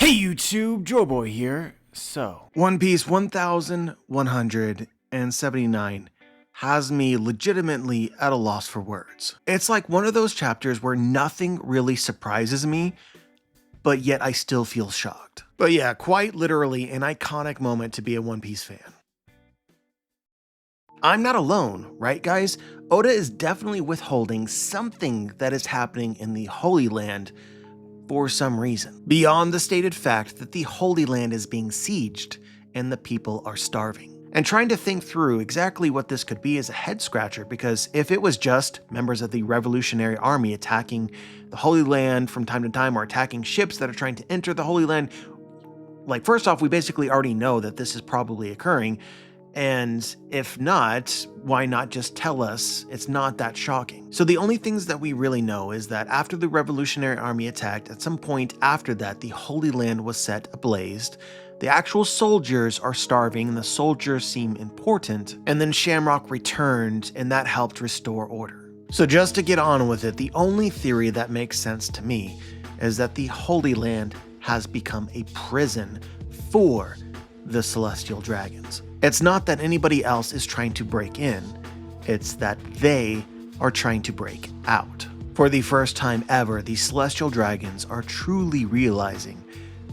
Hey YouTube, Joeboy here. So, One Piece 1179 has me legitimately at a loss for words. It's like one of those chapters where nothing really surprises me, but yet I still feel shocked. But yeah, quite literally an iconic moment to be a One Piece fan. I'm not alone, right guys? Oda is definitely withholding something that is happening in the Holy Land for some reason, beyond the stated fact that the Holy Land is being sieged and the people are starving. And trying to think through exactly what this could be is a head scratcher, because if it was just members of the Revolutionary Army attacking the Holy Land from time to time, or attacking ships that are trying to enter the Holy Land, like, first off, we basically already know that this is probably occurring. And if not, why not just tell us it's not that shocking? So the only things that we really know is that after the Revolutionary Army attacked, at some point after that, the Holy Land was set ablaze. The actual soldiers are starving, and the soldiers seem important. And then Shamrock returned, and that helped restore order. So just to get on with it, the only theory that makes sense to me is that the Holy Land has become a prison for the Celestial Dragons. It's not that anybody else is trying to break in, it's that they are trying to break out. For the first time ever, the Celestial Dragons are truly realizing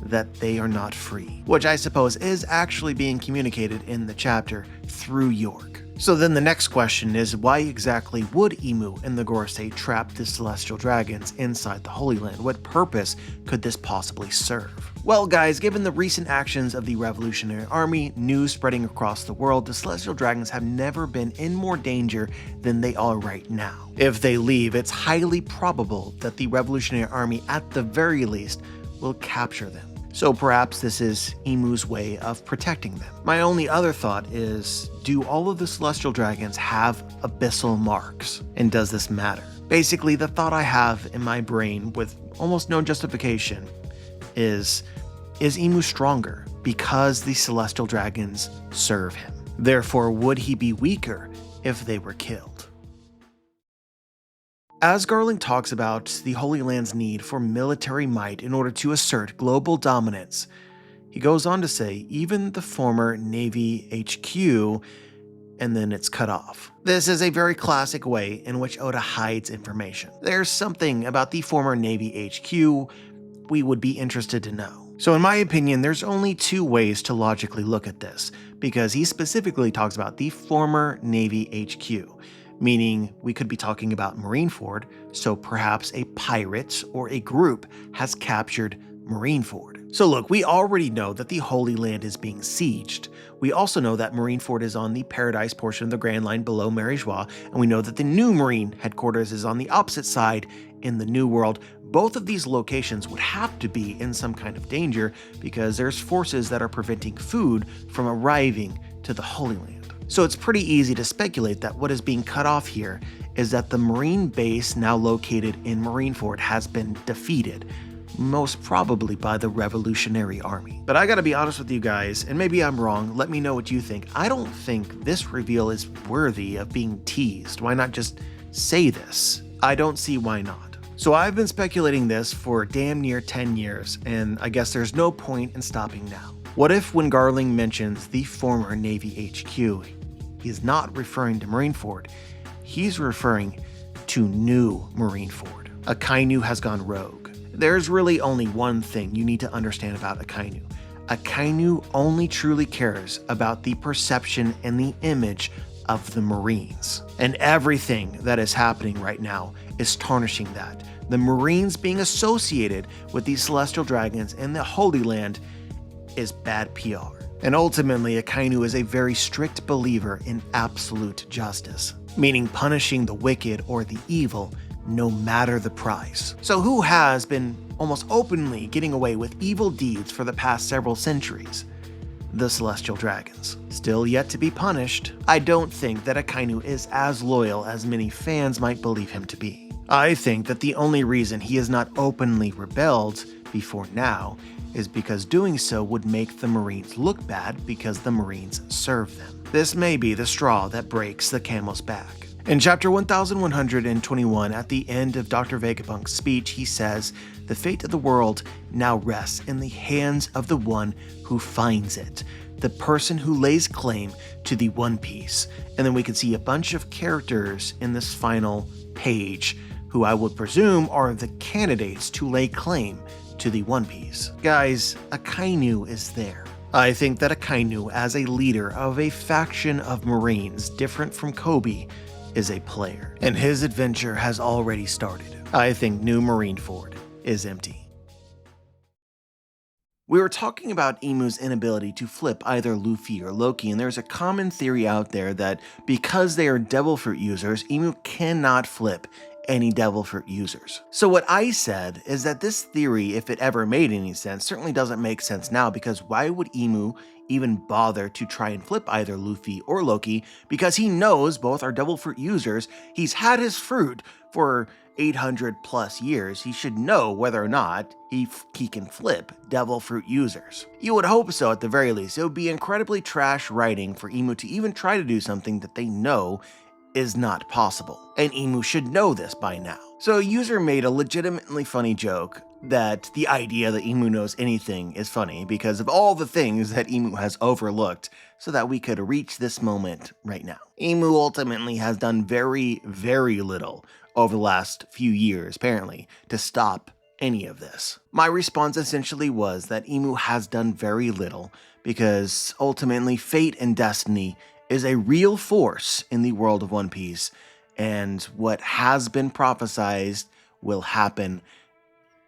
that they are not free, which I suppose is actually being communicated in the chapter through York. So then the next question is, why exactly would Imu and the Gorosei trap the Celestial Dragons inside the Holy Land? What purpose could this possibly serve? Well guys, given the recent actions of the Revolutionary Army, news spreading across the world, the Celestial Dragons have never been in more danger than they are right now. If they leave, it's highly probable that the Revolutionary Army, at the very least, will capture them. So perhaps this is Imu's way of protecting them. My only other thought is, do all of the Celestial Dragons have abyssal marks? And does this matter? Basically, the thought I have in my brain with almost no justification is Imu stronger because the Celestial Dragons serve him? Therefore, would he be weaker if they were killed? As Garling talks about the Holy Land's need for military might in order to assert global dominance, he goes on to say even the former Navy HQ, and then it's cut off. This is a very classic way in which Oda hides information. There's something about the former Navy HQ we would be interested to know. So in my opinion, there's only two ways to logically look at this, because he specifically talks about the former Navy HQ. Meaning we could be talking about Marineford, so perhaps a pirate or a group has captured Marineford. So look, we already know that the Holy Land is being sieged. We also know that Marineford is on the Paradise portion of the Grand Line below Marie-Joie, and we know that the new Marine headquarters is on the opposite side in the New World. Both of these locations would have to be in some kind of danger because there's forces that are preventing food from arriving to the Holy Land. So it's pretty easy to speculate that what is being cut off here is that the Marine base now located in Marineford has been defeated, most probably by the Revolutionary Army. But I gotta be honest with you guys, and maybe I'm wrong, let me know what you think. I don't think this reveal is worthy of being teased. Why not just say this? I don't see why not. So I've been speculating this for damn near 10 years, and I guess there's no point in stopping now. What if when Garling mentions the former Navy HQ, he's not referring to Marineford, he's referring to New Marineford. Akainu has gone rogue. There's really only one thing you need to understand about Akainu. Akainu only truly cares about the perception and the image of the Marines. And everything that is happening right now is tarnishing that. The Marines being associated with these Celestial Dragons and the Holy Land is bad PR. And ultimately, Akainu is a very strict believer in absolute justice, meaning punishing the wicked or the evil no matter the price. So who has been almost openly getting away with evil deeds for the past several centuries? The Celestial Dragons. Still yet to be punished. I don't think that Akainu is as loyal as many fans might believe him to be. I think that the only reason he has not openly rebelled before now is because doing so would make the Marines look bad because the Marines serve them. This may be the straw that breaks the camel's back. In chapter 1121, at the end of Dr. Vegapunk's speech, he says, "The fate of the world now rests in the hands of the one who finds it, the person who lays claim to the One Piece." And then we can see a bunch of characters in this final page who I would presume are the candidates to lay claim to the One Piece. Guys, Akainu is there. I think that Akainu, as a leader of a faction of Marines different from Kobe, is a player, and his adventure has already started. I think New Marineford is empty. We were talking about Imu's inability to flip either Luffy or Loki, and there's a common theory out there that because they are Devil Fruit users, Imu cannot flip any Devil Fruit users. So what I said is that this theory, if it ever made any sense, certainly doesn't make sense now, because why would Imu even bother to try and flip either Luffy or Loki? Because he knows both are Devil Fruit users. He's had his fruit for 800 plus years. He should know whether or not he can flip Devil Fruit users. You would hope so at the very least. It would be incredibly trash writing for Imu to even try to do something that they know is not possible, and Imu should know this by now. So a user made a legitimately funny joke that the idea that Imu knows anything is funny because of all the things that Imu has overlooked so that we could reach this moment right now. Imu ultimately has done very, very little over the last few years, apparently, to stop any of this. My response essentially was that Imu has done very little because ultimately fate and destiny is a real force in the world of One Piece, and what has been prophesized will happen.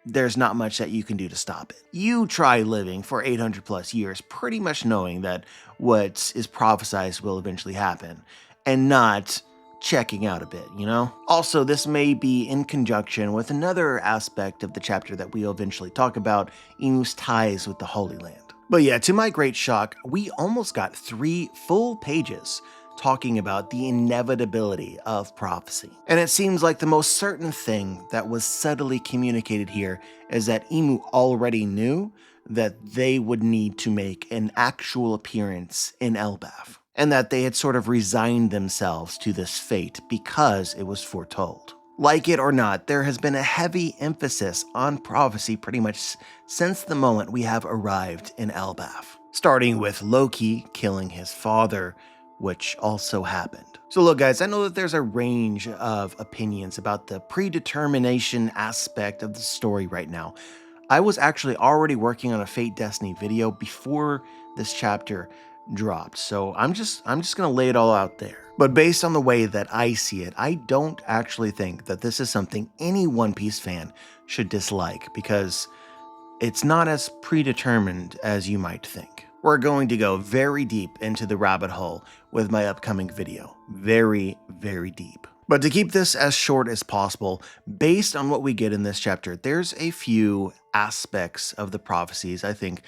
There's not much that you can do to stop it. You try living for 800 plus years pretty much knowing that what is prophesized will eventually happen, and not checking out a bit, you know? Also, this may be in conjunction with another aspect of the chapter that we'll eventually talk about, Imu's ties with the Holy Land. But yeah, to my great shock, we almost got 3 full pages talking about the inevitability of prophecy. And it seems like the most certain thing that was subtly communicated here is that Imu already knew that they would need to make an actual appearance in Elbaf, and that they had sort of resigned themselves to this fate because it was foretold. Like it or not, there has been a heavy emphasis on prophecy pretty much since the moment we have arrived in Elbaf, starting with Loki killing his father, which also happened. So look guys, I know that there's a range of opinions about the predetermination aspect of the story right now. I was actually already working on a Fate Destiny video before this chapter dropped, so I'm just gonna lay it all out there. But based on the way that I see it, I don't actually think that this is something any One Piece fan should dislike, because it's not as predetermined as you might think. We're going to go very deep into the rabbit hole with my upcoming video. Very, very deep. But to keep this as short as possible, based on what we get in this chapter, there's a few aspects of the prophecies I think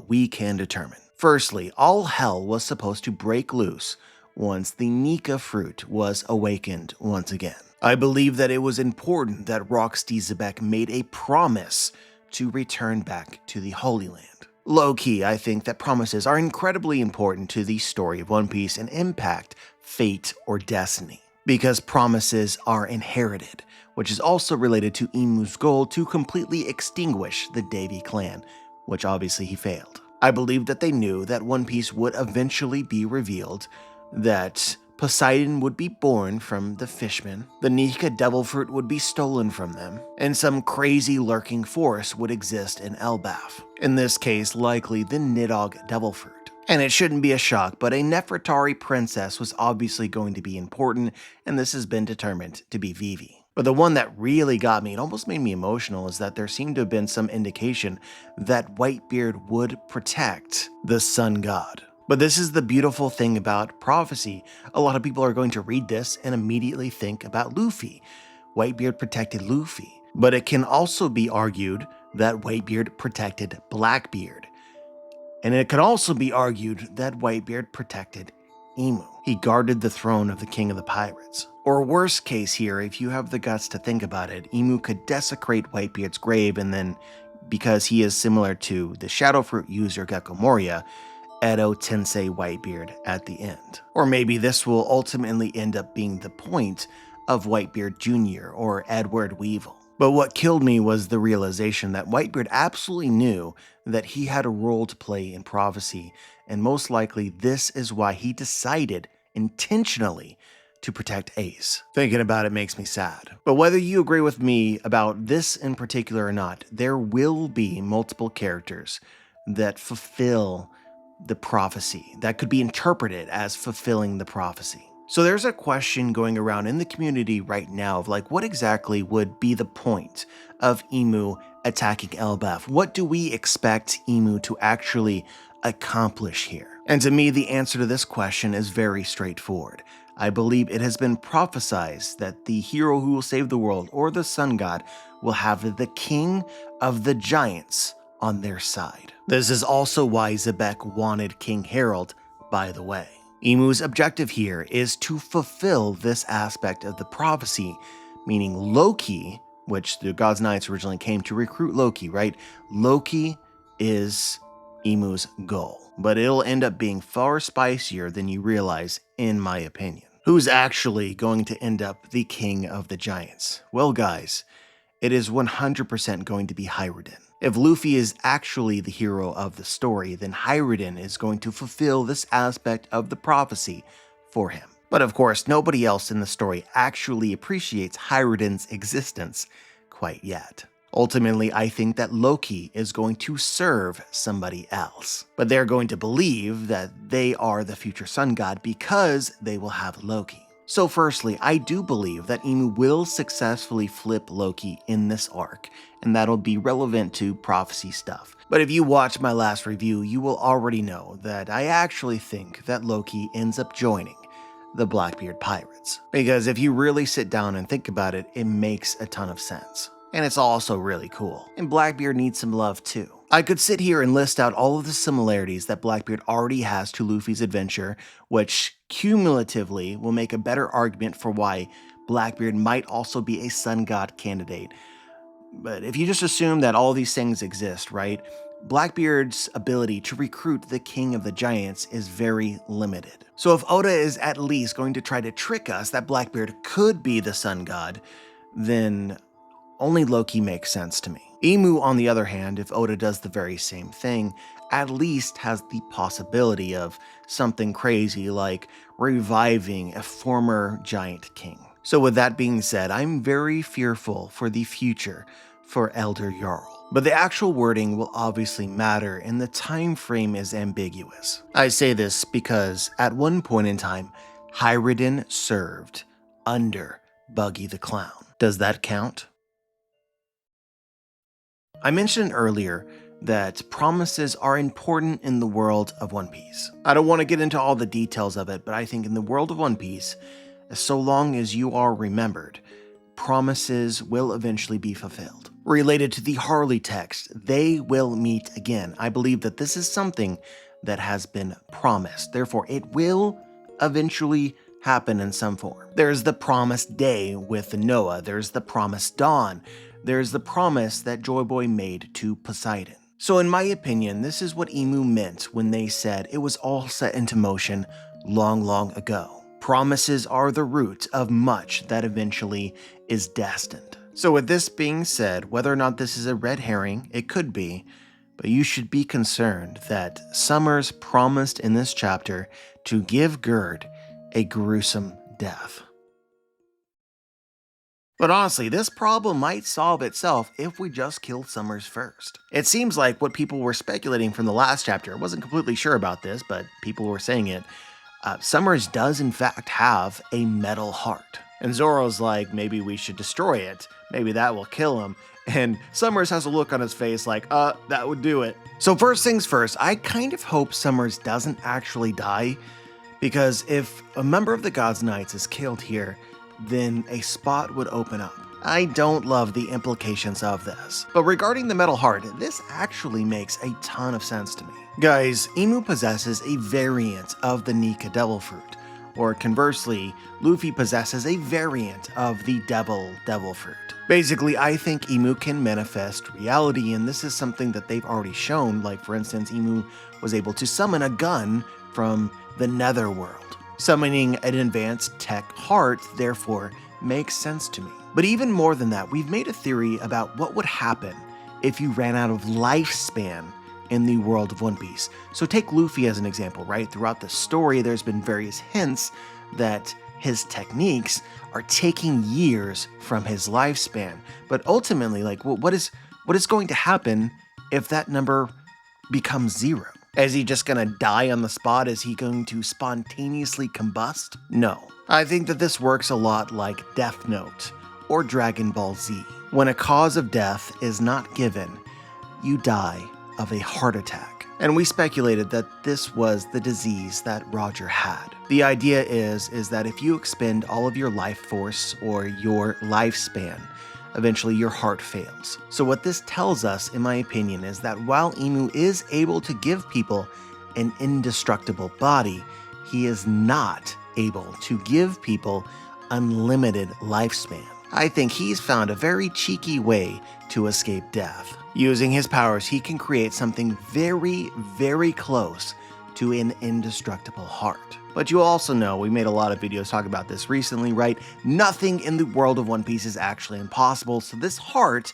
we can determine. Firstly, all hell was supposed to break loose once the Nika fruit was awakened once again. I believe that it was important that Rocksteady Zebek made a promise to return back to the Holy Land. Low-key, I think that promises are incredibly important to the story of One Piece and impact fate or destiny, because promises are inherited, which is also related to Imu's goal to completely extinguish the Davy clan, which obviously he failed. I believe that they knew that One Piece would eventually be revealed, that Poseidon would be born from the fishmen, the Nika devil fruit would be stolen from them, and some crazy lurking force would exist in Elbaf. In this case, likely the Nidhogg devil fruit. And it shouldn't be a shock, but a Nefertari princess was obviously going to be important, and this has been determined to be Vivi. But the one that really got me, it almost made me emotional, is that there seemed to have been some indication that Whitebeard would protect the sun god. But this is the beautiful thing about prophecy. A lot of people are going to read this and immediately think about Luffy. Whitebeard protected Luffy. But it can also be argued that Whitebeard protected Blackbeard. And it could also be argued that Whitebeard protected Imu. He guarded the throne of the king of the pirates. Or worst case here, if you have the guts to think about it, Imu could desecrate Whitebeard's grave, and then, because he is similar to the Shadowfruit user Gecko Moria, Edo Tensei Whitebeard at the end. Or maybe this will ultimately end up being the point of Whitebeard Jr. or Edward Weevil. But what killed me was the realization that Whitebeard absolutely knew that he had a role to play in prophecy, and most likely this is why he decided intentionally to protect Ace. Thinking about it makes me sad. But whether you agree with me about this in particular or not, there will be multiple characters that fulfill the prophecy, that could be interpreted as fulfilling the prophecy. So there's a question going around in the community right now of like, what exactly would be the point of Emu attacking Elbaf? What do we expect Emu to actually accomplish here? And to me, the answer to this question is very straightforward. I believe it has been prophesized that the hero who will save the world, or the sun god, will have the king of the giants on their side. This is also why Xebec wanted King Harold, by the way. Emu's objective here is to fulfill this aspect of the prophecy, meaning Loki, which the God's Knights originally came to recruit Loki, right? Loki is Emu's goal, but it'll end up being far spicier than you realize, in my opinion. Who's actually going to end up the king of the giants? Well, guys, it is 100% going to be Hyrule. If Luffy is actually the hero of the story, then Hyrule is going to fulfill this aspect of the prophecy for him. But of course, nobody else in the story actually appreciates Hyrule's existence quite yet. Ultimately, I think that Loki is going to serve somebody else, but they're going to believe that they are the future sun god because they will have Loki. So firstly, I do believe that Emu will successfully flip Loki in this arc, and that'll be relevant to prophecy stuff. But if you watched my last review, you will already know that I actually think that Loki ends up joining the Blackbeard Pirates. Because if you really sit down and think about it, it makes a ton of sense. And it's also really cool. And Blackbeard needs some love too. I could sit here and list out all of the similarities that Blackbeard already has to Luffy's adventure, which cumulatively will make a better argument for why Blackbeard might also be a sun god candidate. But if you just assume that all these things exist, right? Blackbeard's ability to recruit the king of the giants is very limited. So if Oda is at least going to try to trick us that Blackbeard could be the sun god, then only Loki makes sense to me. Emu, on the other hand, if Oda does the very same thing, at least has the possibility of something crazy like reviving a former giant king. So with that being said, I'm very fearful for the future for Elder Jarl. But the actual wording will obviously matter and the time frame is ambiguous. I say this because at one point in time, Hyrule served under Buggy the Clown. Does that count? I mentioned earlier that promises are important in the world of One Piece. I don't want to get into all the details of it, but I think in the world of One Piece, so long as you are remembered, promises will eventually be fulfilled. Related to the Harley text, they will meet again. I believe that this is something that has been promised. Therefore, it will eventually happen in some form. There's the promised day with Noah. There's the promised dawn. There's the promise that Joy Boy made to Poseidon. So in my opinion, this is what Emu meant when they said it was all set into motion long, long ago. Promises are the root of much that eventually is destined. So with this being said, whether or not this is a red herring, it could be, but you should be concerned that Summers promised in this chapter to give Gerd a gruesome death. But honestly, this problem might solve itself if we just killed Summers first. It seems like what people were speculating from the last chapter, I wasn't completely sure about this, but people were saying it, Summers does in fact have a metal heart. And Zoro's like, maybe we should destroy it. Maybe that will kill him. And Summers has a look on his face like, that would do it. So first things first, I kind of hope Summers doesn't actually die, because if a member of the God's Knights is killed here, then a spot would open up. I don't love the implications of this. But regarding the metal heart, this actually makes a ton of sense to me. Guys, Emu possesses a variant of the Nika Devil Fruit, or conversely, Luffy possesses a variant of the devil fruit. Basically, I think Imu can manifest reality, and this is something that they've already shown. Like, for instance, Imu was able to summon a gun from the netherworld. Summoning an advanced tech heart, therefore, makes sense to me. But even more than that, we've made a theory about what would happen if you ran out of lifespan in the world of One Piece. So take Luffy as an example, right? Throughout the story, there's been various hints that his techniques are taking years from his lifespan. But ultimately, like, what is going to happen if that number becomes 0? Is he just gonna die on the spot? Is he going to spontaneously combust? No. I think that this works a lot like Death Note or Dragon Ball Z. When a cause of death is not given, you die of a heart attack. And we speculated that this was the disease that Roger had. The idea is that if you expend all of your life force or your lifespan, eventually your heart fails. So what this tells us, in my opinion, is that while Imu is able to give people an indestructible body, he is not able to give people unlimited lifespan. I think he's found a very cheeky way to escape death. Using his powers, he can create something very, very close to an indestructible heart. But you also know, we made a lot of videos talking about this recently, right? Nothing in the world of One Piece is actually impossible, so this heart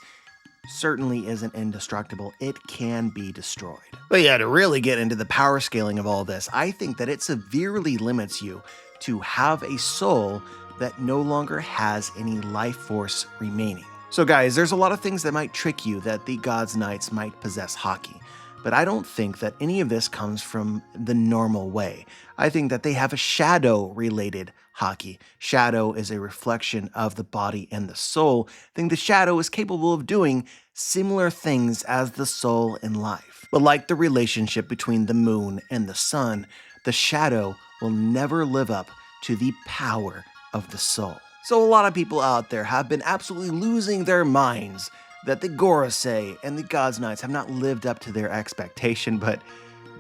certainly isn't indestructible. It can be destroyed. But yeah, to really get into the power scaling of all this, I think that it severely limits you to have a soul that no longer has any life force remaining. So guys, there's a lot of things that might trick you that the God's Knights might possess haki, but I don't think that any of this comes from the normal way. I think that they have a shadow-related haki. Shadow is a reflection of the body and the soul. I think the shadow is capable of doing similar things as the soul in life. But like the relationship between the moon and the sun, the shadow will never live up to the power of the soul. So a lot of people out there have been absolutely losing their minds that the Gorosei and the God's Knights have not lived up to their expectation, but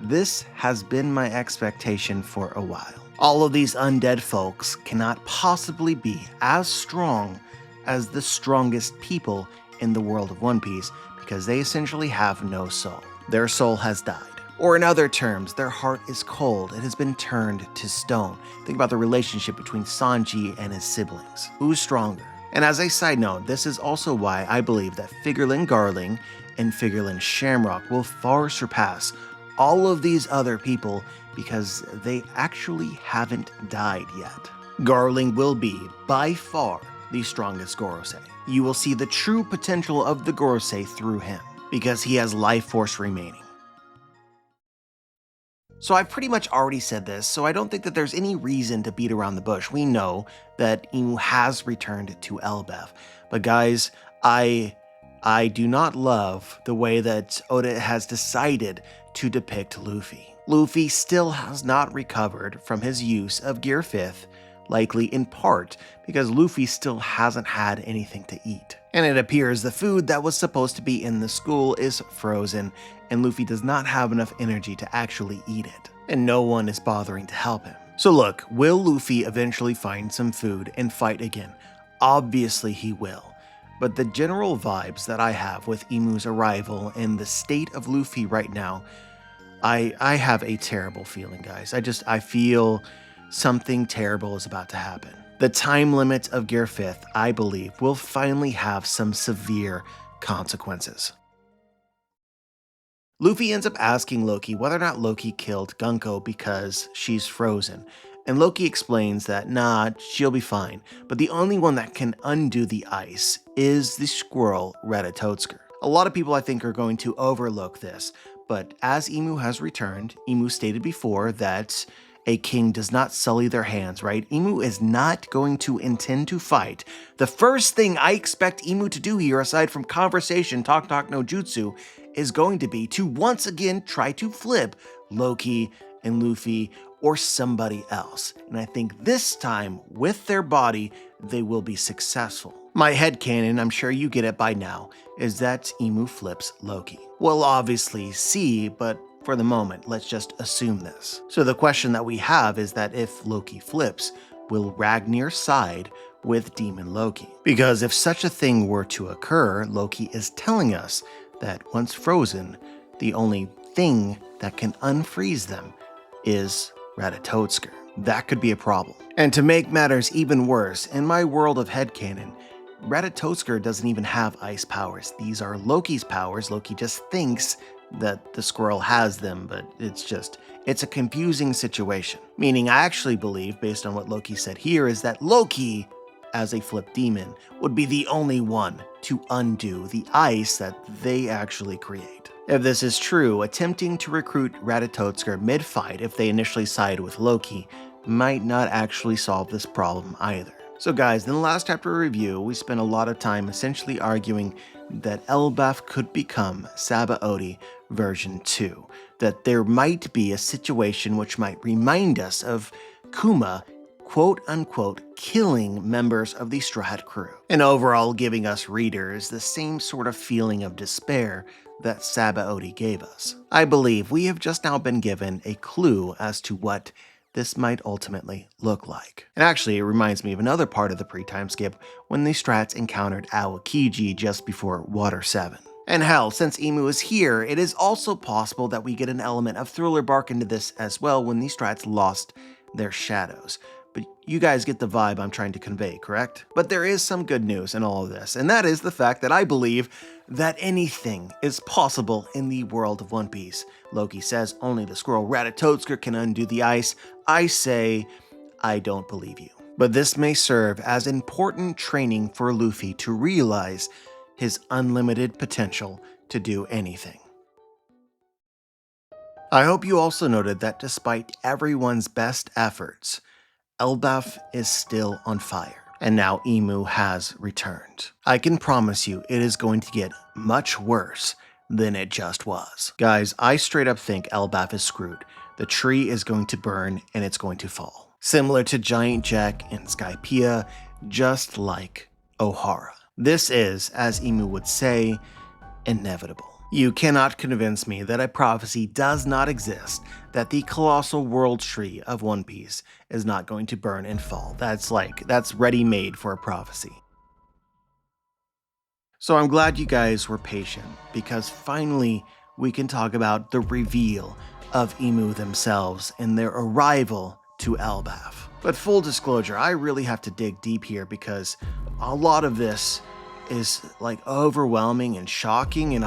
this has been my expectation for a while. All of these undead folks cannot possibly be as strong as the strongest people in the world of One Piece because they essentially have no soul. Their soul has died. Or in other terms, their heart is cold. It has been turned to stone. Think about the relationship between Sanji and his siblings. Who's stronger? And as a side note, this is also why I believe that Figurlin Garling and Figurlin Shamrock will far surpass all of these other people because they actually haven't died yet. Garling will be, by far, the strongest Gorosei. You will see the true potential of the Gorosei through him because he has life force remaining. So I've pretty much already said this, so I don't think that there's any reason to beat around the bush. We know that Imu has returned to Elbaf. But guys, I do not love the way that Oda has decided to depict Luffy. Luffy still has not recovered from his use of Gear 5th, likely in part because Luffy still hasn't had anything to eat. And it appears the food that was supposed to be in the school is frozen, and Luffy does not have enough energy to actually eat it. And no one is bothering to help him. So look, will Luffy eventually find some food and fight again? Obviously he will. But the general vibes that I have with Imu's arrival and the state of Luffy right now, I have a terrible feeling, guys. I feel something terrible is about to happen. The time limit of Gear 5th, I believe, will finally have some severe consequences. Luffy ends up asking Loki whether or not Loki killed Gunko because she's frozen. And Loki explains that, nah, she'll be fine, but the only one that can undo the ice is the squirrel Ratatotsker. A lot of people, I think, are going to overlook this, but as Imu has returned, Imu stated before that a king does not sully their hands, right? Imu is not going to intend to fight. The first thing I expect Imu to do here, aside from conversation, talk no jutsu, is going to be to once again try to flip Loki and Luffy or somebody else. And I think this time, with their body, they will be successful. My headcanon, I'm sure you get it by now, is that Imu flips Loki. We'll obviously see, but for the moment, let's just assume this. So the question that we have is that if Loki flips, will Ragnar side with Demon Loki? Because if such a thing were to occur, Loki is telling us that once frozen, the only thing that can unfreeze them is Ratatotsker. That could be a problem. And to make matters even worse, in my world of headcanon, Ratatotsker doesn't even have ice powers. These are Loki's powers. Loki just thinks that the squirrel has them, but it's a confusing situation. Meaning I actually believe, based on what Loki said here, is that Loki, as a flip demon, would be the only one to undo the ice that they actually create. If this is true, attempting to recruit Ratatotsker mid-fight if they initially side with Loki might not actually solve this problem either. So guys, in the last chapter review, we spent a lot of time essentially arguing that Elbaf could become Sabaody version 2, that there might be a situation which might remind us of Kuma quote-unquote killing members of the Straw Hat crew, and overall giving us readers the same sort of feeling of despair that Sabaody gave us. I believe we have just now been given a clue as to what this might ultimately look like. And actually, it reminds me of another part of the pre-time skip when the Strats encountered Aokiji just before Water 7. And hell, since Emu is here, it is also possible that we get an element of Thriller Bark into this as well when the Strats lost their shadows. But you guys get the vibe I'm trying to convey, correct? But there is some good news in all of this, and that is the fact that I believe that anything is possible in the world of One Piece. Loki says only the squirrel Ratatotsker can undo the ice. I say, I don't believe you. But this may serve as important training for Luffy to realize his unlimited potential to do anything. I hope you also noted that despite everyone's best efforts, Elbaf is still on fire, and now Emu has returned. I can promise you it is going to get much worse than it just was. Guys, I straight up think Elbaf is screwed. The tree is going to burn and it's going to fall. Similar to Giant Jack and Skypiea, just like Ohara. This is, as Emu would say, inevitable. You cannot convince me that a prophecy does not exist, that the colossal world tree of One Piece is not going to burn and fall. That's ready-made for a prophecy. So I'm glad you guys were patient, because finally we can talk about the reveal of Emu themselves and their arrival to Elbaf. But full disclosure, I really have to dig deep here because a lot of this is overwhelming and shocking, and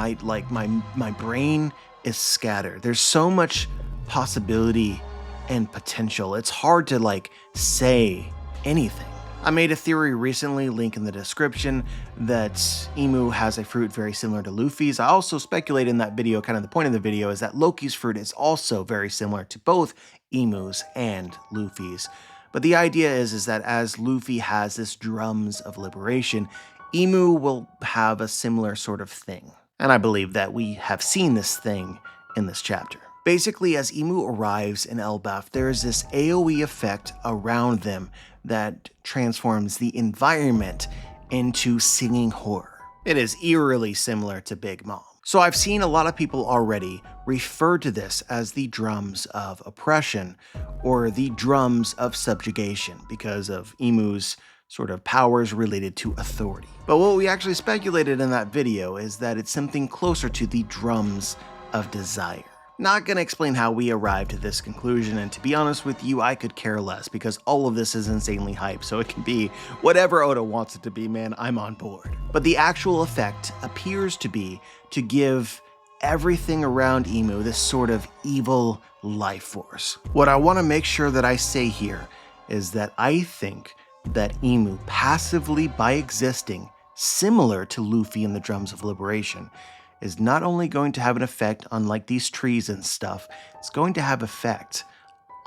my brain is scattered. There's so much possibility and potential. It's hard to say anything. I made a theory recently, link in the description, that Emu has a fruit very similar to Luffy's. I also speculate in that video, kind of the point of the video is that Loki's fruit is also very similar to both Emu's and Luffy's. But the idea is that as Luffy has this drums of liberation, Emu will have a similar sort of thing. And I believe that we have seen this thing in this chapter. Basically, as Emu arrives in Elbaf, there is this AoE effect around them that transforms the environment into singing horror. It is eerily similar to Big Mom. So I've seen a lot of people already refer to this as the drums of oppression or the drums of subjugation because of Emu's sort of powers related to authority. But what we actually speculated in that video is that it's something closer to the drums of desire. Not gonna explain how we arrived at this conclusion, and to be honest with you, I could care less because all of this is insanely hype, so it can be whatever Oda wants it to be, man, I'm on board. But the actual effect appears to be to give everything around Emu this sort of evil life force. What I want to make sure that I say here is that I think that Emu passively by existing, similar to Luffy in the Drums of Liberation, is not only going to have an effect on these trees and stuff, it's going to have effect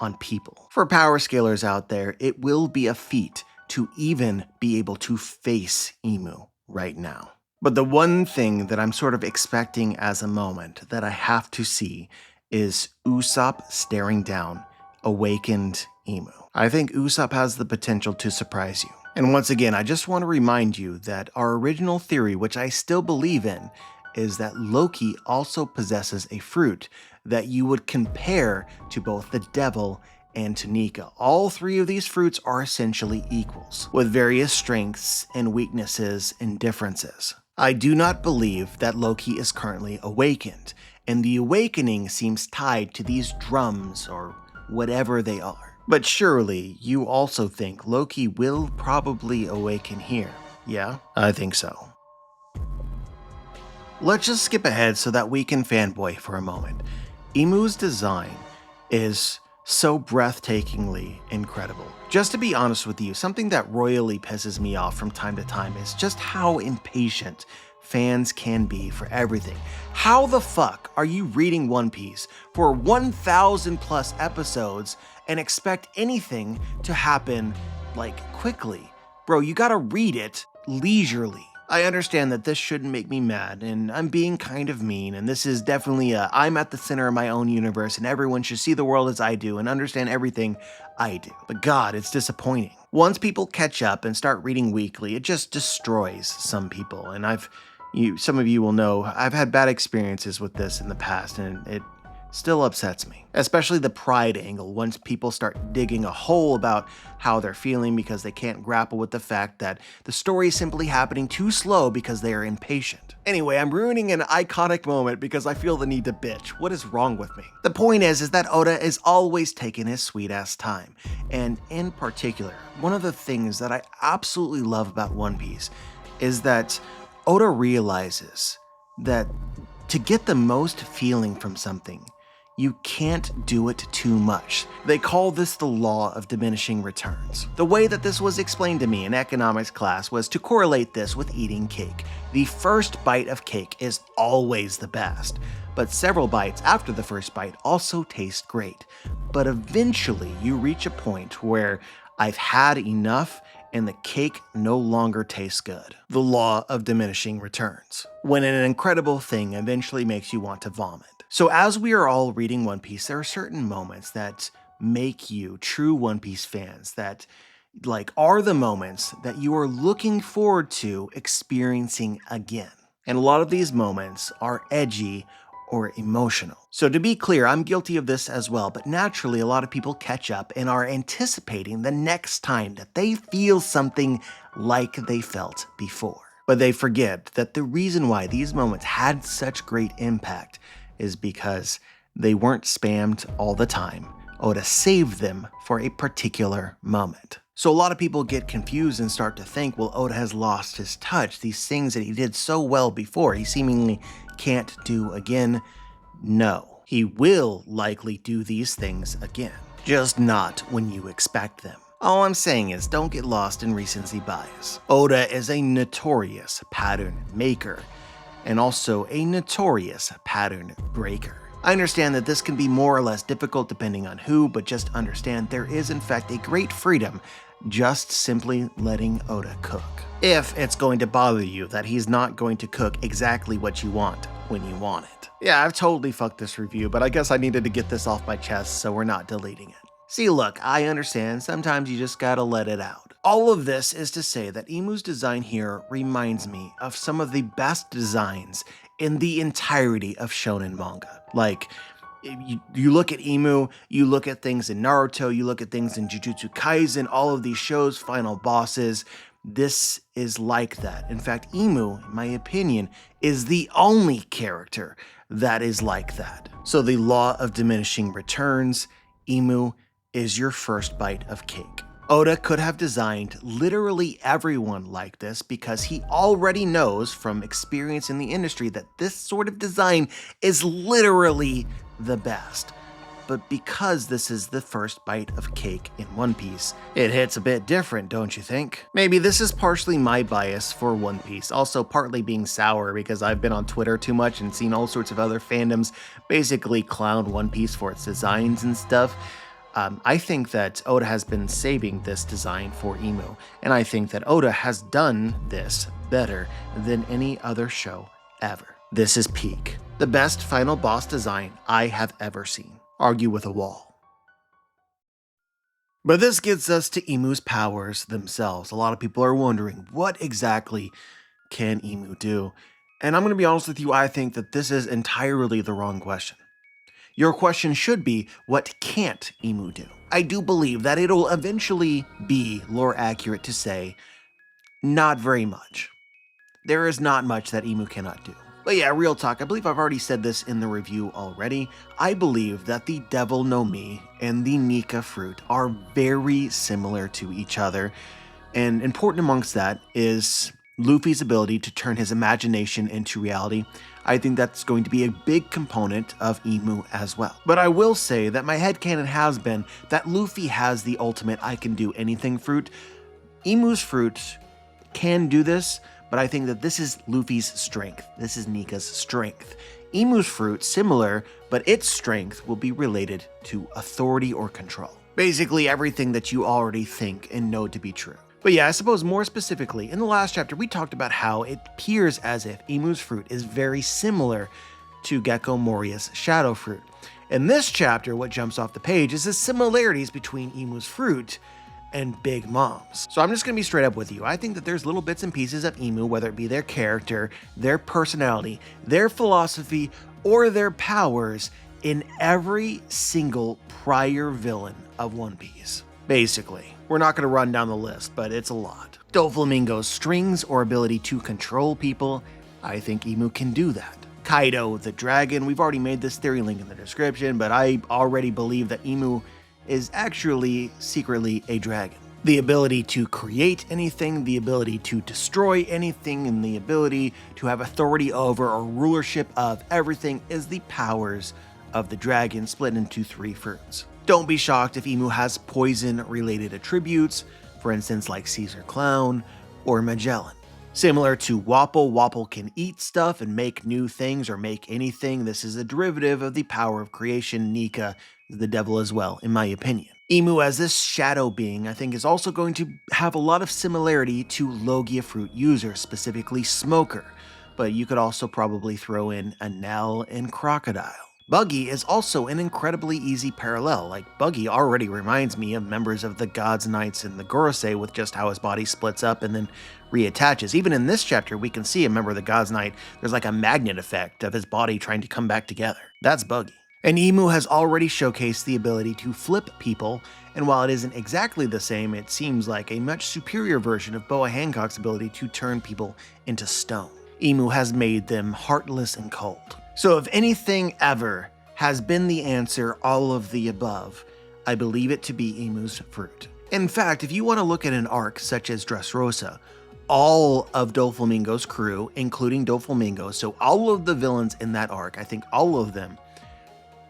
on people. For power scalers out there, it will be a feat to even be able to face Emu right now. But the one thing that I'm sort of expecting as a moment that I have to see is Usopp staring down awakened Emu. I think Usopp has the potential to surprise you. And once again, I just want to remind you that our original theory, which I still believe in, is that Loki also possesses a fruit that you would compare to both the devil and to Nika. All three of these fruits are essentially equals, with various strengths and weaknesses and differences. I do not believe that Loki is currently awakened, and the awakening seems tied to these drums or whatever they are. But surely you also think Loki will probably awaken here. Yeah, I think so. Let's just skip ahead so that we can fanboy for a moment. Imu's design is so breathtakingly incredible. Just to be honest with you, something that royally pisses me off from time to time is just how impatient fans can be for everything. How the fuck are you reading One Piece for 1,000 plus episodes and expect anything to happen like quickly? Bro, you gotta read it leisurely. I understand that this shouldn't make me mad, and I'm being kind of mean, and this is definitely I'm at the center of my own universe, and everyone should see the world as I do and understand everything I do. But God, it's disappointing. Once people catch up and start reading weekly, it just destroys some people, and some of you will know, I've had bad experiences with this in the past, and it still upsets me. Especially the pride angle, once people start digging a hole about how they're feeling because they can't grapple with the fact that the story is simply happening too slow because they are impatient. Anyway, I'm ruining an iconic moment because I feel the need to bitch. What is wrong with me? The point is that Oda is always taking his sweet ass time. And in particular, one of the things that I absolutely love about One Piece is that Oda realizes that to get the most feeling from something, you can't do it too much. They call this the law of diminishing returns. The way that this was explained to me in economics class was to correlate this with eating cake. The first bite of cake is always the best, but several bites after the first bite also taste great. But eventually you reach a point where I've had enough and the cake no longer tastes good. The law of diminishing returns. When an incredible thing eventually makes you want to vomit. So as we are all reading One Piece, there are certain moments that make you true One Piece fans that are the moments that you are looking forward to experiencing again. And a lot of these moments are edgy or emotional. So to be clear, I'm guilty of this as well, but naturally a lot of people catch up and are anticipating the next time that they feel something like they felt before. But they forget that the reason why these moments had such great impact is because they weren't spammed all the time. Oda saved them for a particular moment. So a lot of people get confused and start to think, well, Oda has lost his touch. These things that he did so well before, he seemingly can't do again. No, he will likely do these things again, just not when you expect them. All I'm saying is don't get lost in recency bias. Oda is a notorious pattern maker, and also a notorious pattern breaker. I understand that this can be more or less difficult depending on who, but just understand there is in fact a great freedom just simply letting Oda cook. If it's going to bother you that he's not going to cook exactly what you want when you want it. Yeah, I've totally fucked this review, but I guess I needed to get this off my chest so we're not deleting it. See, look, I understand, sometimes you just gotta let it out. All of this is to say that Imu's design here reminds me of some of the best designs in the entirety of shonen manga. Like, you look at Imu, you look at things in Naruto, you look at things in Jujutsu Kaisen, all of these shows, final bosses, this is like that. In fact, Imu, in my opinion, is the only character that is like that. So the law of diminishing returns, Imu is your first bite of cake. Oda could have designed literally everyone like this because he already knows from experience in the industry that this sort of design is literally the best. But because this is the first bite of cake in One Piece, it hits a bit different, don't you think? Maybe this is partially my bias for One Piece, also partly being sour because I've been on Twitter too much and seen all sorts of other fandoms basically clown One Piece for its designs and stuff. I think that Oda has been saving this design for Imu, and I think that Oda has done this better than any other show ever. This is peak. The best final boss design I have ever seen. Argue with a wall. But this gets us to Imu's powers themselves. A lot of people are wondering, what exactly can Imu do? And I'm going to be honest with you, I think that this is entirely the wrong question. Your question should be, what can't Emu do? I do believe that it'll eventually be lore accurate to say, not very much. There is not much that Emu cannot do. But yeah, real talk, I believe I've already said this in the review already. I believe that the Devil no Mi and the Nika fruit are very similar to each other, and important amongst that is Luffy's ability to turn his imagination into reality. I think that's going to be a big component of Emu as well. But I will say that my headcanon has been that Luffy has the ultimate I can do anything fruit. Emu's fruit can do this, but I think that this is Luffy's strength. This is Nika's strength. Emu's fruit, similar, but its strength will be related to authority or control. Basically everything that you already think and know to be true. But yeah, I suppose more specifically, in the last chapter we talked about how it appears as if Emu's fruit is very similar to Gecko Moria's shadow fruit. In this chapter, what jumps off the page is the similarities between Emu's fruit and Big Mom's. So I'm just gonna be straight up with you. I think that there's little bits and pieces of Emu, whether it be their character, their personality, their philosophy, or their powers in every single prior villain of One Piece. Basically. We're not gonna run down the list, but it's a lot. Doflamingo's strings or ability to control people, I think Emu can do that. Kaido the dragon, we've already made this theory, link in the description, but I already believe that Emu is actually secretly a dragon. The ability to create anything, the ability to destroy anything, and the ability to have authority over or rulership of everything is the powers of the dragon split into 3 fruits. Don't be shocked if Emu has poison-related attributes, for instance like Caesar Clown or Magellan. Similar to Wapol, Wapol can eat stuff and make new things or make anything. This is a derivative of the power of creation. Nika is the devil as well, in my opinion. Emu as this shadow being, I think, is also going to have a lot of similarity to Logia fruit user, specifically Smoker, but you could also probably throw in Enel and Crocodile. Buggy is also an incredibly easy parallel. Like, Buggy already reminds me of members of the Gods, Knights, and the Gorosei with just how his body splits up and then reattaches. Even in this chapter, we can see a member of the Gods Knight, there's like a magnet effect of his body trying to come back together. That's Buggy. And Emu has already showcased the ability to flip people, and while it isn't exactly the same, it seems like a much superior version of Boa Hancock's ability to turn people into stone. Emu has made them heartless and cold. So if anything ever has been the answer, all of the above, I believe it to be Emu's fruit. In fact, if you want to look at an arc such as Dressrosa, all of Doflamingo's crew, including Doflamingo, so all of the villains in that arc, I think all of them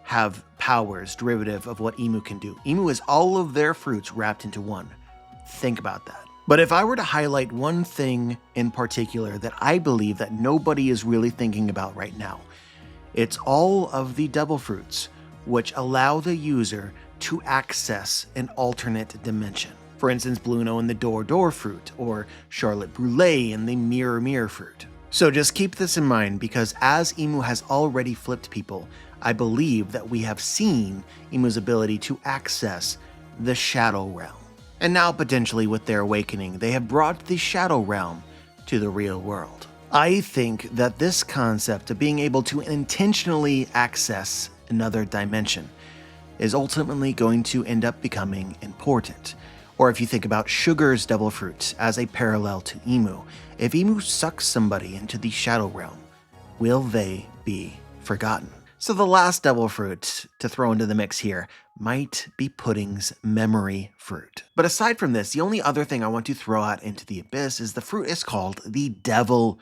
have powers derivative of what Emu can do. Emu is all of their fruits wrapped into one. Think about that. But if I were to highlight one thing in particular that I believe that nobody is really thinking about right now, it's all of the devil fruits, which allow the user to access an alternate dimension. For instance, Bluno and the Door fruit, or Charlotte Brûlée and the Mirror fruit. So just keep this in mind, because as Emu has already flipped people, I believe that we have seen Emu's ability to access the Shadow Realm. And now potentially with their awakening, they have brought the Shadow Realm to the real world. I think that this concept of being able to intentionally access another dimension is ultimately going to end up becoming important. Or if you think about Sugar's devil fruit as a parallel to Emu, if Emu sucks somebody into the Shadow Realm, will they be forgotten? So the last devil fruit to throw into the mix here might be Pudding's memory fruit. But aside from this, the only other thing I want to throw out into the abyss is the fruit is called the Devil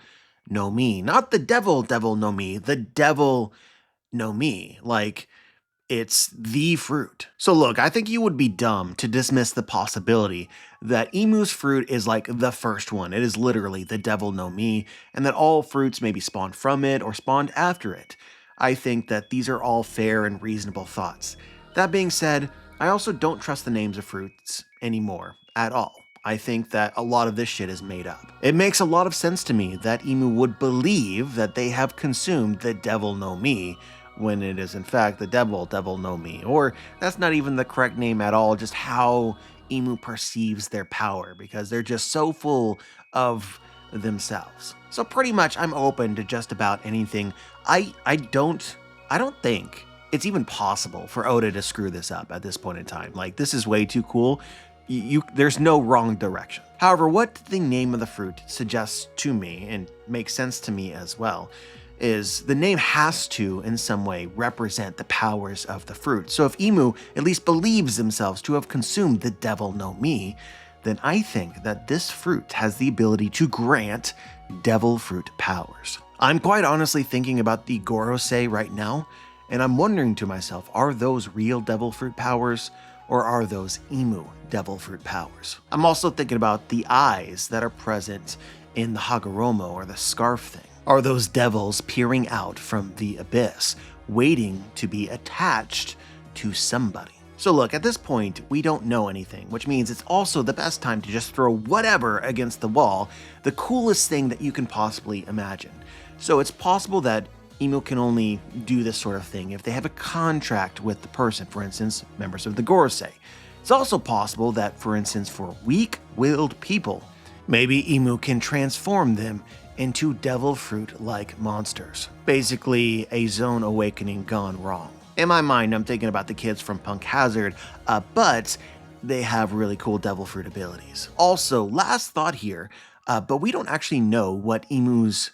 no Mi. Not the devil no Mi, the Devil no Mi. Like, it's the fruit. So look, I think you would be dumb to dismiss the possibility that Emu's fruit is like the first one. It is literally the Devil no Mi, and that all fruits may be spawned from it or spawned after it. I think that these are all fair and reasonable thoughts. That being said, I also don't trust the names of fruits anymore at all. I think that a lot of this shit is made up. It makes a lot of sense to me that Emu would believe that they have consumed the Devil no Mi, when it is in fact the Devil no Mi. Or that's not even the correct name at all, just how Emu perceives their power, because they're just so full of themselves. So pretty much I'm open to just about anything. I don't think it's even possible for Oda to screw this up at this point in time. Like, this is way too cool. There's no wrong direction. However, what the name of the fruit suggests to me, and makes sense to me as well, is the name has to, in some way, represent the powers of the fruit. So if Imu at least believes themselves to have consumed the devil no mi, then I think that this fruit has the ability to grant devil fruit powers. I'm quite honestly thinking about the Gorosei right now, and I'm wondering to myself, are those real devil fruit powers, or are those Imu devil fruit powers? I'm also thinking about the eyes that are present in the Hagoromo, or the scarf thing. Are those devils peering out from the abyss, waiting to be attached to somebody? So look, at this point, we don't know anything, which means it's also the best time to just throw whatever against the wall, the coolest thing that you can possibly imagine. So it's possible that Imu can only do this sort of thing if they have a contract with the person, for instance, members of the Gorosei. It's also possible that, for instance, for weak-willed people, maybe Imu can transform them into devil fruit-like monsters. Basically, a Zone Awakening gone wrong. In my mind, I'm thinking about the kids from Punk Hazard, but they have really cool devil fruit abilities. Also, last thought here, but we don't actually know what Imu's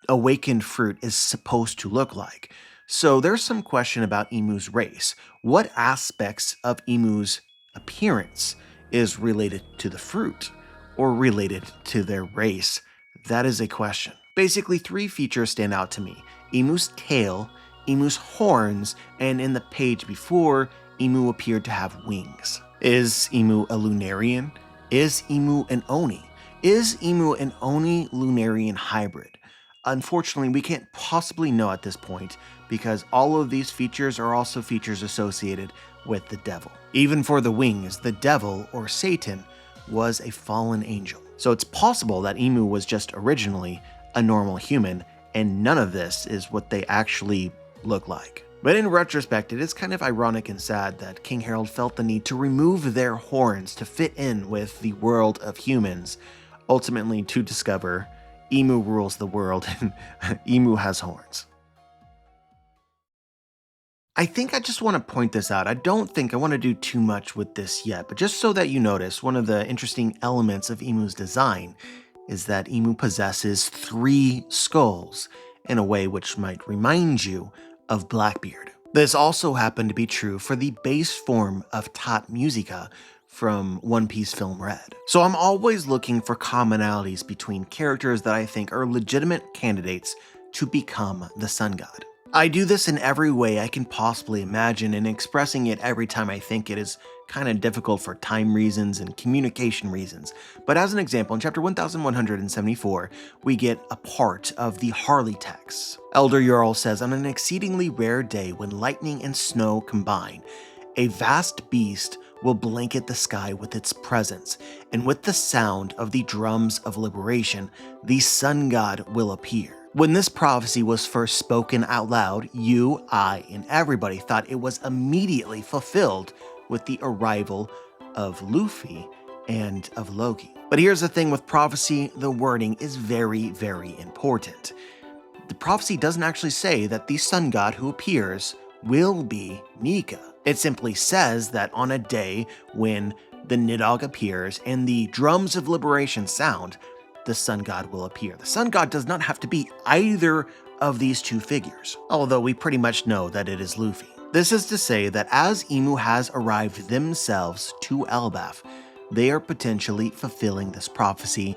awakened fruit is supposed to look like. So there's some question about Imu's race. What aspects of Imu's appearance is related to the fruit, or related to their race? That is a question. Basically, 3 features stand out to me: Imu's tail, Imu's horns, and in the page before, Imu appeared to have wings. Is Imu a Lunarian? Is Imu an Oni? Is Imu an Oni-Lunarian hybrid? Unfortunately, we can't possibly know at this point, because all of these features are also features associated with the devil. Even for the wings, the devil, or Satan, was a fallen angel. So it's possible that Imu was just originally a normal human, and none of this is what they actually look like. But in retrospect, it is kind of ironic and sad that King Harold felt the need to remove their horns to fit in with the world of humans, ultimately to discover Imu rules the world and Imu has horns. I think I just want to point this out. I don't think I want to do too much with this yet, but just so that you notice, one of the interesting elements of Imu's design is that Imu possesses 3 skulls in a way which might remind you of Blackbeard. This also happened to be true for the base form of Tat Musica from One Piece Film Red. So I'm always looking for commonalities between characters that I think are legitimate candidates to become the Sun God. I do this in every way I can possibly imagine, and expressing it every time I think it is kind of difficult for time reasons and communication reasons. But as an example, in chapter 1174, we get a part of the Harley text. Elder Jarl says, "On an exceedingly rare day when lightning and snow combine, a vast beast will blanket the sky with its presence, and with the sound of the drums of liberation, the sun god will appear." When this prophecy was first spoken out loud, you, I, and everybody thought it was immediately fulfilled with the arrival of Luffy and of Loki. But here's the thing with prophecy, the wording is very, very important. The prophecy doesn't actually say that the sun god who appears will be Nika. It simply says that on a day when the Nidhogg appears and the drums of liberation sound, the sun god will appear. The sun god does not have to be either of these 2 figures, although we pretty much know that it is Luffy. This is to say that as Imu has arrived themselves to Elbaf, they are potentially fulfilling this prophecy.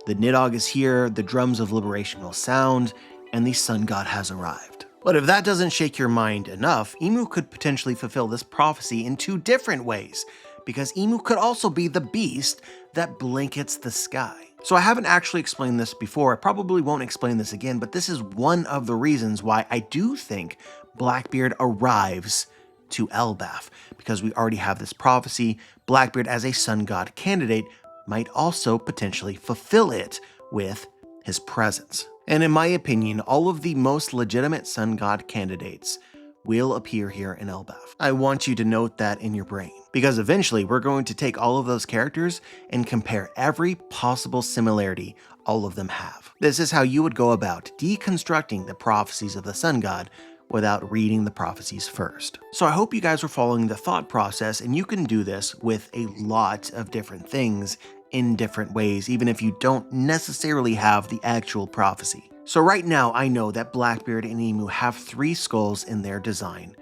The Nidhogg is here, the drums of liberation will sound, and the sun god has arrived. But if that doesn't shake your mind enough, Imu could potentially fulfill this prophecy in 2 different ways, because Imu could also be the beast that blankets the sky. So I haven't actually explained this before, I probably won't explain this again, but this is one of the reasons why I do think Blackbeard arrives to Elbaf, because we already have this prophecy. Blackbeard as a sun god candidate might also potentially fulfill it with his presence. And in my opinion, all of the most legitimate sun god candidates will appear here in Elbaf. I want you to note that in your brain, because eventually we're going to take all of those characters and compare every possible similarity all of them have. This is how you would go about deconstructing the prophecies of the sun god without reading the prophecies first. So I hope you guys were following the thought process, and you can do this with a lot of different things in different ways, even if you don't necessarily have the actual prophecy. So right now, I know that Blackbeard and Emu have 3 skulls in their design.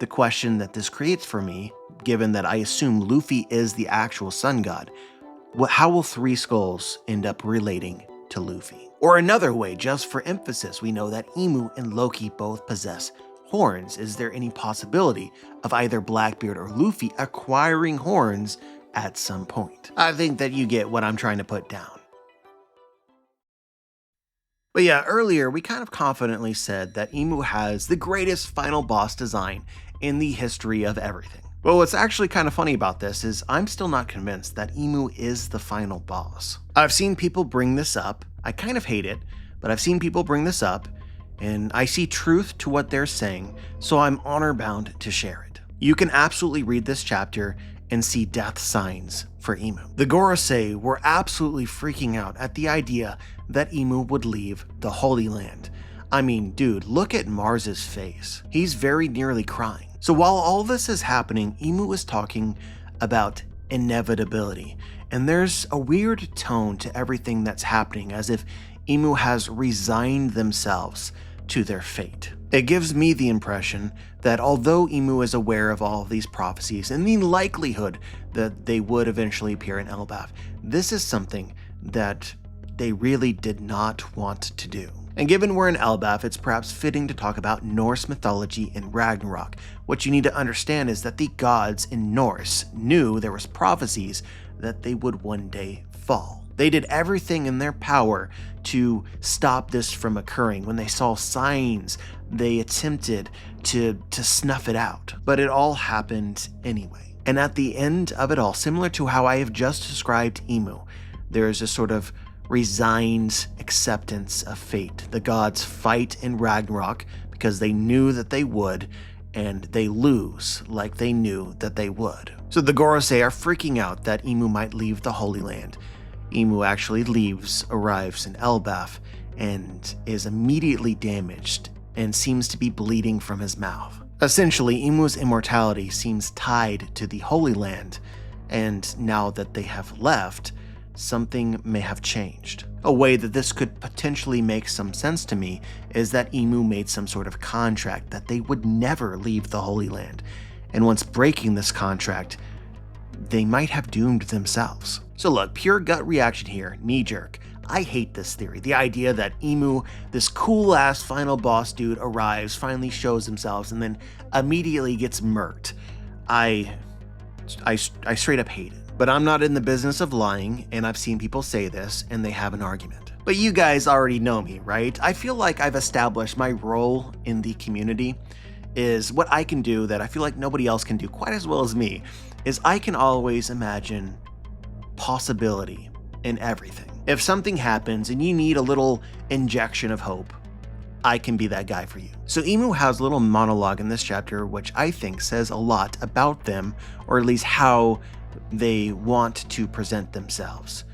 The question that this creates for me, given that I assume Luffy is the actual sun god, how will 3 skulls end up relating to Luffy? Or another way, just for emphasis, we know that Emu and Loki both possess horns. Is there any possibility of either Blackbeard or Luffy acquiring horns at some point? I think that you get what I'm trying to put down. But yeah, earlier we kind of confidently said that Emu has the greatest final boss design in the history of everything. Well, what's actually kind of funny about this is I'm still not convinced that Emu is the final boss. I've seen people bring this up. I kind of hate it, but I've seen people bring this up, and I see truth to what they're saying, so I'm honor-bound to share it. You can absolutely read this chapter and see death signs for Emu. The Gorosei were absolutely freaking out at the idea that Emu would leave the Holy Land. I mean, dude, look at Mars's face. He's very nearly crying. So while all this is happening, Emu is talking about inevitability, and there's a weird tone to everything that's happening, as if Emu has resigned themselves to their fate. It gives me the impression that although Emu is aware of all of these prophecies and the likelihood that they would eventually appear in Elbaf, this is something that they really did not want to do. And given we're in Elbaf, it's perhaps fitting to talk about Norse mythology and Ragnarok. What you need to understand is that the gods in Norse knew there was prophecies that they would one day fall. They did everything in their power to stop this from occurring. When they saw signs, they attempted to snuff it out. But it all happened anyway. And at the end of it all, similar to how I have just described Emu, there is a sort of resigned acceptance of fate. The gods fight in Ragnarok because they knew that they would, and they lose like they knew that they would. So the Gorosei are freaking out that Emu might leave the Holy Land. Emu actually arrives in Elbaf, and is immediately damaged and seems to be bleeding from his mouth. Essentially, Emu's immortality seems tied to the Holy Land, and now that they have left, something may have changed. A way that this could potentially make some sense to me is that Emu made some sort of contract that they would never leave the Holy Land, and once breaking this contract, they might have doomed themselves. So look, pure gut reaction here, knee-jerk. I hate this theory, the idea that Emu, this cool-ass final boss dude, arrives, finally shows themselves, and then immediately gets murked. I straight up hate it. But I'm not in the business of lying, and I've seen people say this, and they have an argument. But you guys already know me, right? I feel like I've established my role in the community is what I can do that I feel like nobody else can do quite as well as me, is I can always imagine possibility in everything. If something happens and you need a little injection of hope, I can be that guy for you. So Emu has a little monologue in this chapter, which I think says a lot about them, or at least how they want to present themselves.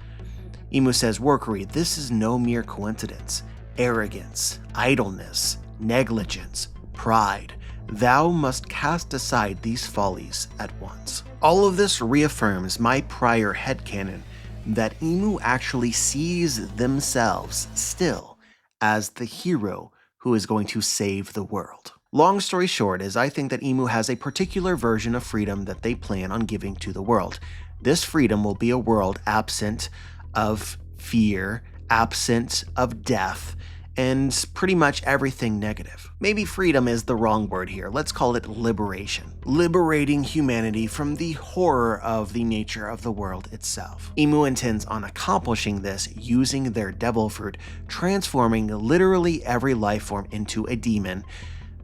Emu says, "Workery, this is no mere coincidence. Arrogance, idleness, negligence, pride. Thou must cast aside these follies at once." All of this reaffirms my prior headcanon that Emu actually sees themselves still as the hero who is going to save the world. Long story short is I think that Emu has a particular version of freedom that they plan on giving to the world. This freedom will be a world absent of fear, absent of death, and pretty much everything negative. Maybe freedom is the wrong word here. Let's call it liberation. Liberating humanity from the horror of the nature of the world itself. Emu intends on accomplishing this using their devil fruit, transforming literally every life form into a demon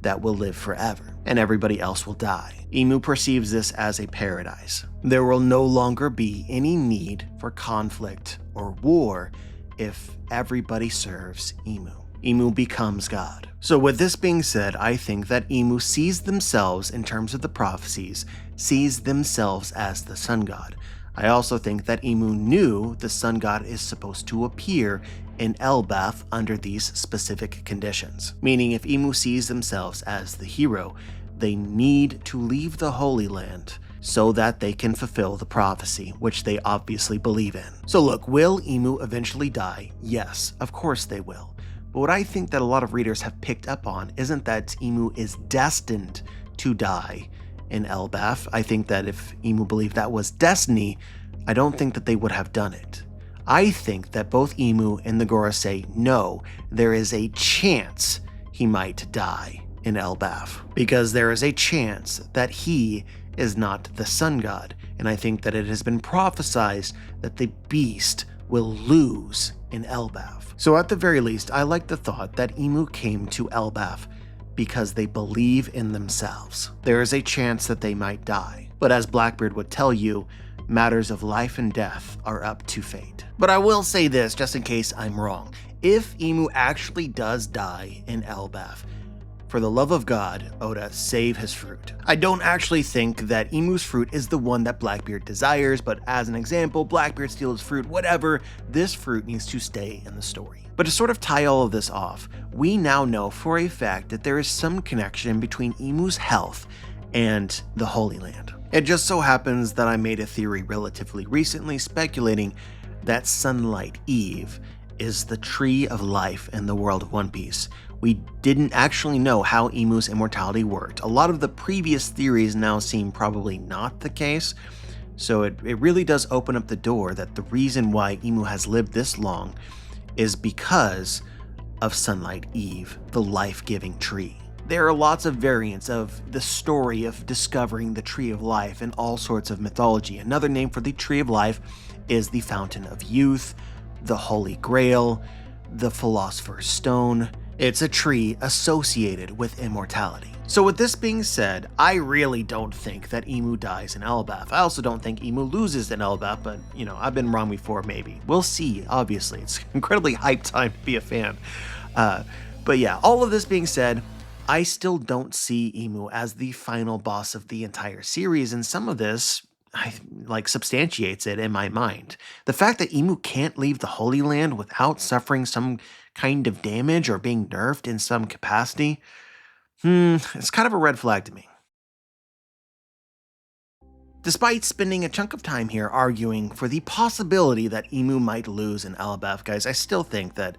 that will live forever, and everybody else will die. Emu perceives this as a paradise. There will no longer be any need for conflict or war if everybody serves Emu. Emu becomes God. So with this being said, I think that Emu sees themselves in terms of the prophecies, sees themselves as the sun god. I also think that Imu knew the sun god is supposed to appear in Elbaf under these specific conditions. Meaning if Imu sees themselves as the hero, they need to leave the Holy Land so that they can fulfill the prophecy, which they obviously believe in. So look, will Imu eventually die? Yes, of course they will. But what I think that a lot of readers have picked up on isn't that Imu is destined to die in Elbaf. I think that if Imu believed that was destiny, I don't think that they would have done it. I think that both Imu and the Gorosei know there is a chance he might die in Elbaf, because there is a chance that he is not the sun god, and I think that it has been prophesized that the beast will lose in Elbaf. So at the very least, I like the thought that Imu came to Elbaf because they believe in themselves. There is a chance that they might die, but as Blackbeard would tell you, matters of life and death are up to fate. But I will say this, just in case I'm wrong. If Imu actually does die in Elbaf, for the love of God, Oda, save his fruit. I don't actually think that Imu's fruit is the one that Blackbeard desires, but as an example, Blackbeard steals fruit, whatever, this fruit needs to stay in the story. But to sort of tie all of this off, we now know for a fact that there is some connection between Imu's health and the Holy Land. It just so happens that I made a theory relatively recently speculating that Sunlight Eve is the tree of life in the world of One Piece. We didn't actually know how Imu's immortality worked. A lot of the previous theories now seem probably not the case, so it really does open up the door that the reason why Imu has lived this long is because of Sunlight Eve, the life-giving tree. There are lots of variants of the story of discovering the Tree of Life in all sorts of mythology. Another name for the Tree of Life is the Fountain of Youth, the Holy Grail, the Philosopher's Stone. It's a tree associated with immortality. So with this being said, I really don't think that Imu dies in Elbaf. I also don't think Imu loses in Elbaf, but I've been wrong before maybe. We'll see, obviously. It's incredibly hype time to be a fan. But yeah, all of this being said, I still don't see Imu as the final boss of the entire series, and some of this substantiates it in my mind. The fact that Imu can't leave the Holy Land without suffering some kind of damage or being nerfed in some capacity, it's kind of a red flag to me. Despite spending a chunk of time here arguing for the possibility that Imu might lose in Elbaf, guys, I still think that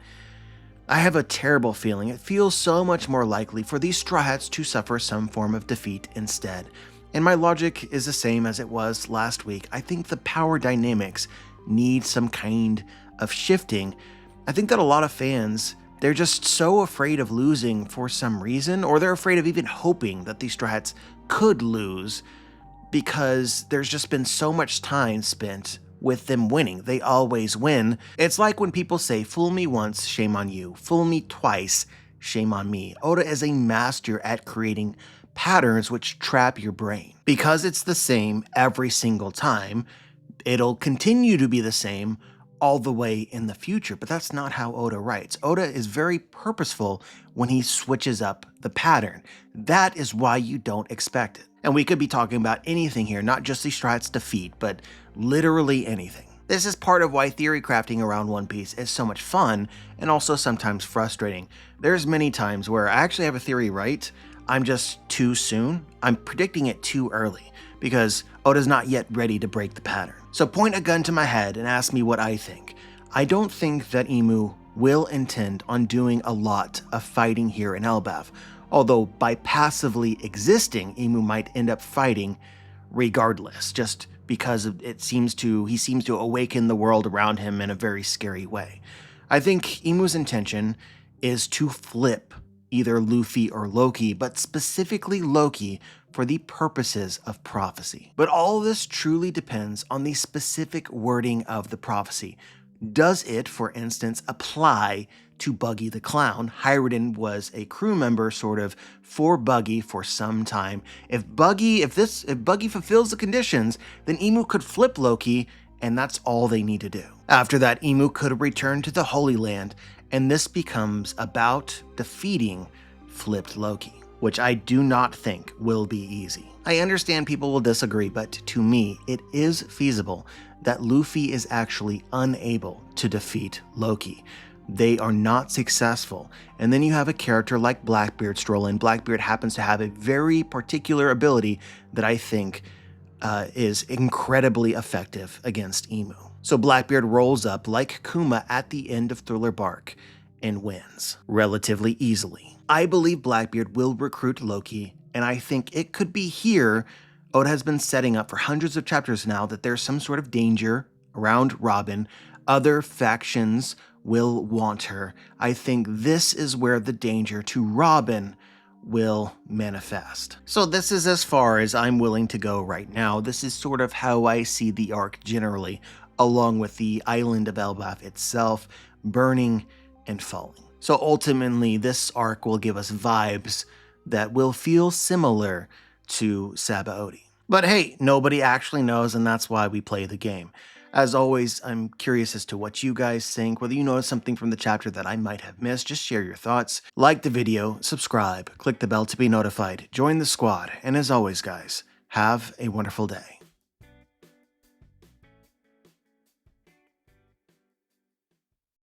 I have a terrible feeling. It feels so much more likely for these Straw Hats to suffer some form of defeat instead. And my logic is the same as it was last week. I think the power dynamics need some kind of shifting. I think that a lot of fans, they're just so afraid of losing for some reason, or they're afraid of even hoping that these Straw Hats could lose because there's just been so much time spent with them winning. They always win. It's like when people say, fool me once, shame on you. Fool me twice, shame on me. Oda is a master at creating patterns which trap your brain. Because it's the same every single time, it'll continue to be the same all the way in the future, but that's not how Oda writes. Oda is very purposeful when he switches up the pattern. That is why you don't expect it. And we could be talking about anything here, not just the Straw Hats' defeat, but literally anything. This is part of why theory crafting around One Piece is so much fun and also sometimes frustrating. There's many times where I actually have a theory right, I'm just too soon. I'm predicting it too early because Oda's not yet ready to break the pattern. So point a gun to my head and ask me what I think. I don't think that Imu will intend on doing a lot of fighting here in Elbaf, although by passively existing, Imu might end up fighting regardless, just because he seems to awaken the world around him in a very scary way. I think Imu's intention is to flip either Luffy or Loki, but specifically Loki for the purposes of prophecy. But all of this truly depends on the specific wording of the prophecy. Does it, for instance, apply to Buggy the Clown? Hyruden was a crew member sort of for Buggy for some time. If Buggy fulfills the conditions, then Imu could flip Loki, and that's all they need to do. After that, Imu could return to the Holy Land, and this becomes about defeating flipped Loki, which I do not think will be easy. I understand people will disagree, but to me, it is feasible that Luffy is actually unable to defeat Loki. They are not successful. And then you have a character like Blackbeard stroll in. Blackbeard happens to have a very particular ability that I think is incredibly effective against Emu. So Blackbeard rolls up like Kuma at the end of Thriller Bark and wins relatively easily. I believe Blackbeard will recruit Loki, and I think it could be here. Oda has been setting up for hundreds of chapters now that there's some sort of danger around Robin. Other factions will want her. I think this is where the danger to Robin will manifest. So this is as far as I'm willing to go right now. This is sort of how I see the arc generally, along with the island of Elbaf itself burning and falling. So ultimately, this arc will give us vibes that will feel similar to Sabaody. But hey, nobody actually knows, and that's why we play the game. As always, I'm curious as to what you guys think, whether you noticed something from the chapter that I might have missed. Just share your thoughts. Like the video, subscribe, click the bell to be notified, join the squad, and as always guys, have a wonderful day.